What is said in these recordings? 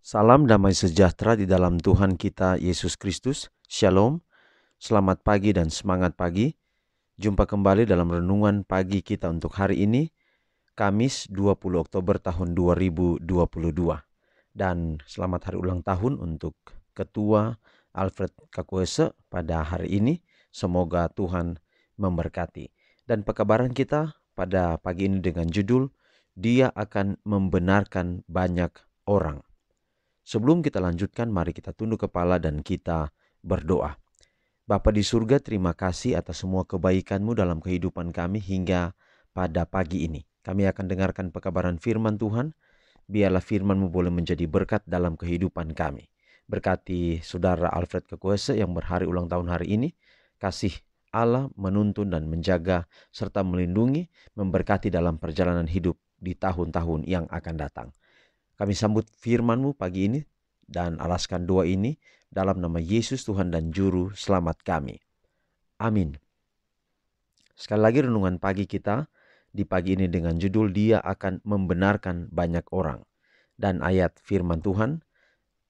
Salam damai sejahtera di dalam Tuhan kita Yesus Kristus. Shalom, selamat pagi dan semangat pagi. Jumpa kembali dalam renungan pagi kita untuk hari ini, Kamis 20 Oktober tahun 2022. Dan selamat hari ulang tahun untuk Ketua Alfred Kakuese pada hari ini. Semoga Tuhan memberkati. Dan pekabaran kita pada pagi ini dengan judul, Dia akan membenarkan banyak orang. Sebelum kita lanjutkan, mari kita tunduk kepala dan kita berdoa. Bapa di surga, terima kasih atas semua kebaikan-Mu dalam kehidupan kami hingga pada pagi ini. Kami akan dengarkan pekabaran firman Tuhan. Biarlah firman-Mu boleh menjadi berkat dalam kehidupan kami. Berkati saudara Alfred Kakuese yang berhari ulang tahun hari ini. Kasih Allah menuntun dan menjaga serta melindungi, memberkati dalam perjalanan hidup di tahun-tahun yang akan datang. Kami sambut firman-Mu pagi ini dan alaskan doa ini dalam nama Yesus Tuhan dan Juru Selamat kami. Amin. Sekali lagi renungan pagi kita di pagi ini dengan judul Dia akan membenarkan banyak orang. Dan ayat firman Tuhan,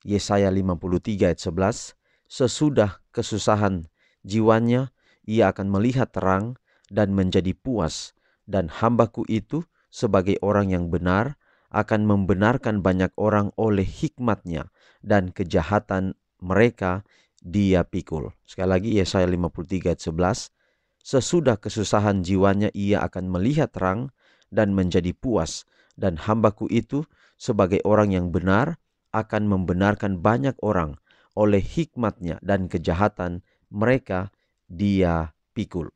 Yesaya 53 ayat 11, sesudah kesusahan jiwanya, ia akan melihat terang dan menjadi puas, dan hambaku itu sebagai orang yang benar akan membenarkan banyak orang oleh hikmatnya, dan kejahatan mereka dia pikul. Sekali lagi Yesaya 53 ayat 11, sesudah kesusahan jiwanya ia akan melihat terang dan menjadi puas, dan hambaku itu sebagai orang yang benar akan membenarkan banyak orang oleh hikmatnya, dan kejahatan mereka dia pikul.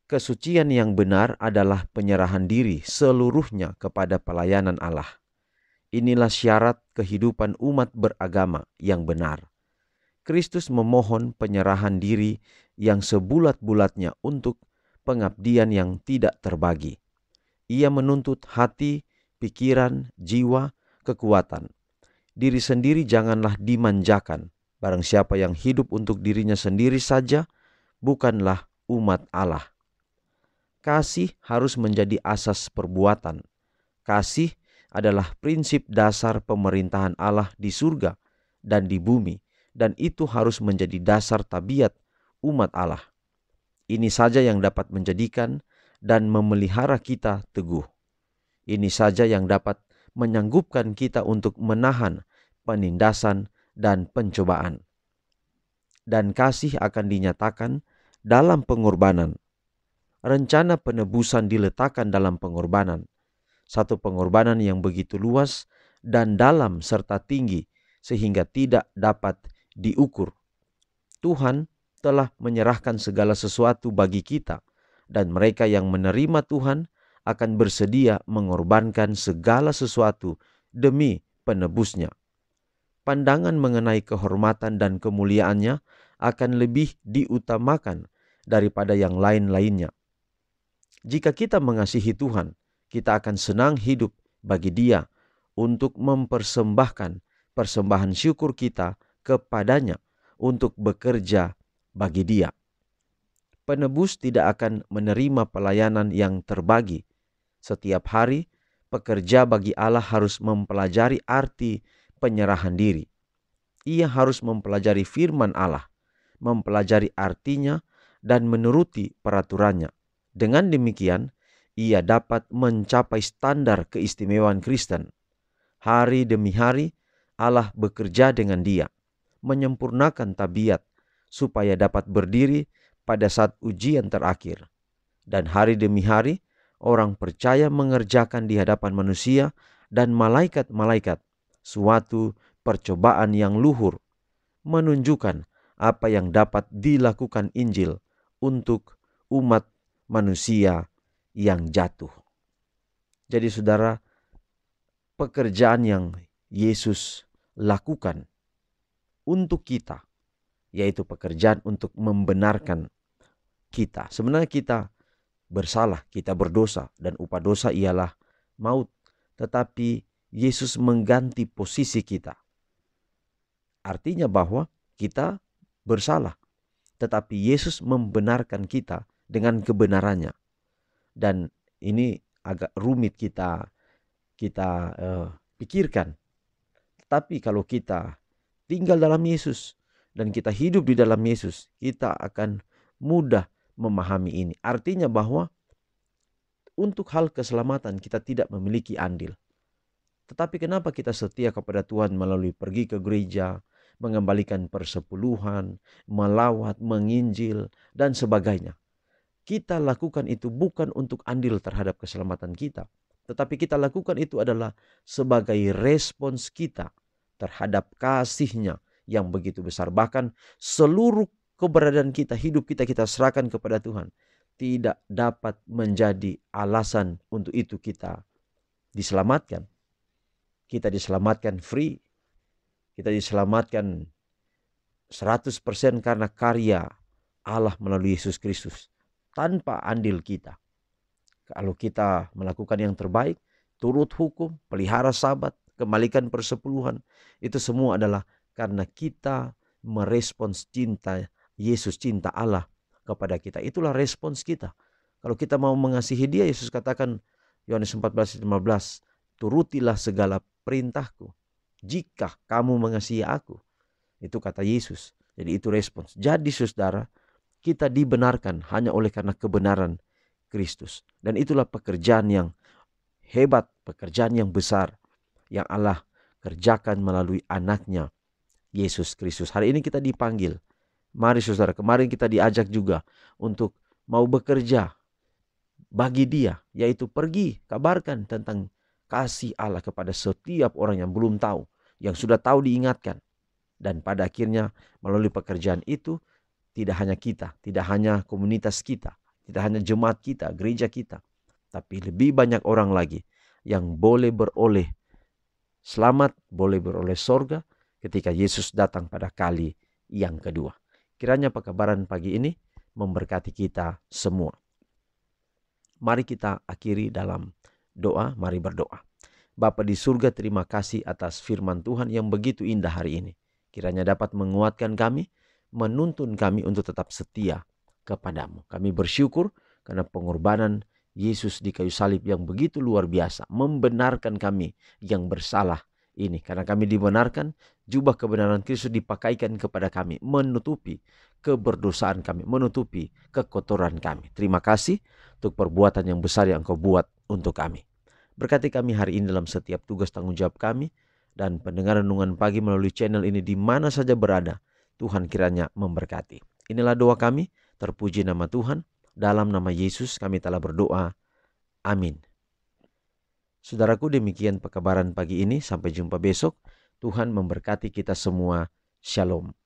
Kesucian yang benar adalah penyerahan diri seluruhnya kepada pelayanan Allah. Inilah syarat kehidupan umat beragama yang benar. Kristus memohon penyerahan diri yang sebulat-bulatnya untuk pengabdian yang tidak terbagi. Ia menuntut hati, pikiran, jiwa, kekuatan. Diri sendiri janganlah dimanjakan. Barang siapa yang hidup untuk dirinya sendiri saja, bukanlah umat Allah. Kasih harus menjadi asas perbuatan. Kasih adalah prinsip dasar pemerintahan Allah di surga dan di bumi, dan itu harus menjadi dasar tabiat umat Allah. Ini saja yang dapat menjadikan dan memelihara kita teguh. Ini saja yang dapat menyanggupkan kita untuk menahan penindasan dan pencobaan. Dan kasih akan dinyatakan dalam pengorbanan. Rencana penebusan diletakkan dalam pengorbanan. Satu pengorbanan yang begitu luas dan dalam serta tinggi sehingga tidak dapat diukur. Tuhan telah menyerahkan segala sesuatu bagi kita, dan mereka yang menerima Tuhan akan bersedia mengorbankan segala sesuatu demi penebusnya. Pandangan mengenai kehormatan dan kemuliaannya akan lebih diutamakan daripada yang lain-lainnya. Jika kita mengasihi Tuhan, kita akan senang hidup bagi Dia untuk mempersembahkan persembahan syukur kita kepadanya untuk bekerja bagi Dia. Penebus tidak akan menerima pelayanan yang terbagi. Setiap hari, pekerja bagi Allah harus mempelajari arti penyerahan diri. Ia harus mempelajari firman Allah, mempelajari artinya, dan menuruti peraturannya. Dengan demikian, ia dapat mencapai standar keistimewaan Kristen. Hari demi hari, Allah bekerja dengan dia, menyempurnakan tabiat, supaya dapat berdiri pada saat ujian terakhir. Dan hari demi hari, orang percaya mengerjakan di hadapan manusia dan malaikat-malaikat suatu percobaan yang luhur, menunjukkan apa yang dapat dilakukan Injil untuk umat manusia yang jatuh. Jadi saudara, pekerjaan yang Yesus lakukan untuk kita, yaitu pekerjaan untuk membenarkan kita. Sebenarnya kita bersalah, kita berdosa, dan upah dosa ialah maut. Tetapi Yesus mengganti posisi kita. Artinya bahwa kita bersalah, tetapi Yesus membenarkan kita dengan kebenarannya. Dan ini agak rumit kita pikirkan. Tetapi kalau kita tinggal dalam Yesus dan kita hidup di dalam Yesus, kita akan mudah memahami ini. Artinya bahwa untuk hal keselamatan kita tidak memiliki andil. Tetapi kenapa kita setia kepada Tuhan melalui pergi ke gereja, mengembalikan persepuluhan, melawat, menginjil, dan sebagainya. Kita lakukan itu bukan untuk andil terhadap keselamatan kita. Tetapi kita lakukan itu adalah sebagai respons kita terhadap kasih-Nya yang begitu besar. Bahkan seluruh keberadaan kita, hidup kita, kita serahkan kepada Tuhan. Tidak dapat menjadi alasan untuk itu kita diselamatkan. Kita diselamatkan free. Kita diselamatkan 100% karena karya Allah melalui Yesus Kristus. Tanpa andil kita. Kalau kita melakukan yang terbaik, turut hukum, pelihara sabat, kembalikan persepuluhan, itu semua adalah karena kita merespons cinta Yesus, cinta Allah kepada kita. Itulah respons kita. Kalau kita mau mengasihi Dia, Yesus katakan Yohanes 14:15, turutilah segala perintahku jika kamu mengasihi aku. Itu kata Yesus. Jadi itu respons. Jadi saudara, kita dibenarkan hanya oleh karena kebenaran Kristus. Dan itulah pekerjaan yang hebat, pekerjaan yang besar yang Allah kerjakan melalui anaknya Yesus Kristus. Hari ini kita dipanggil. Mari saudara, kemarin kita diajak juga untuk mau bekerja bagi Dia, yaitu pergi kabarkan tentang kasih Allah kepada setiap orang yang belum tahu, yang sudah tahu diingatkan. Dan pada akhirnya melalui pekerjaan itu, tidak hanya kita, tidak hanya komunitas kita, tidak hanya jemaat kita, gereja kita, tapi lebih banyak orang lagi yang boleh beroleh selamat, boleh beroleh sorga ketika Yesus datang pada kali yang kedua. Kiranya pekabaran pagi ini memberkati kita semua. Mari kita akhiri dalam doa, mari berdoa. Bapa di surga, terima kasih atas firman Tuhan yang begitu indah hari ini. Kiranya dapat menguatkan kami, menuntun kami untuk tetap setia kepadamu. Kami bersyukur karena pengorbanan Yesus di kayu salib yang begitu luar biasa, membenarkan kami yang bersalah ini. Karena kami dibenarkan, jubah kebenaran Kristus dipakaikan kepada kami, menutupi keberdosaan kami, menutupi kekotoran kami. Terima kasih untuk perbuatan yang besar yang Engkau buat untuk kami. Berkati kami hari ini dalam setiap tugas tanggung jawab kami, dan pendengar renungan pagi melalui channel ini di mana saja berada, Tuhan kiranya memberkati. Inilah doa kami, terpuji nama Tuhan, dalam nama Yesus kami telah berdoa. Amin. Saudaraku, demikian pekabaran pagi ini. Sampai jumpa besok. Tuhan memberkati kita semua. Shalom.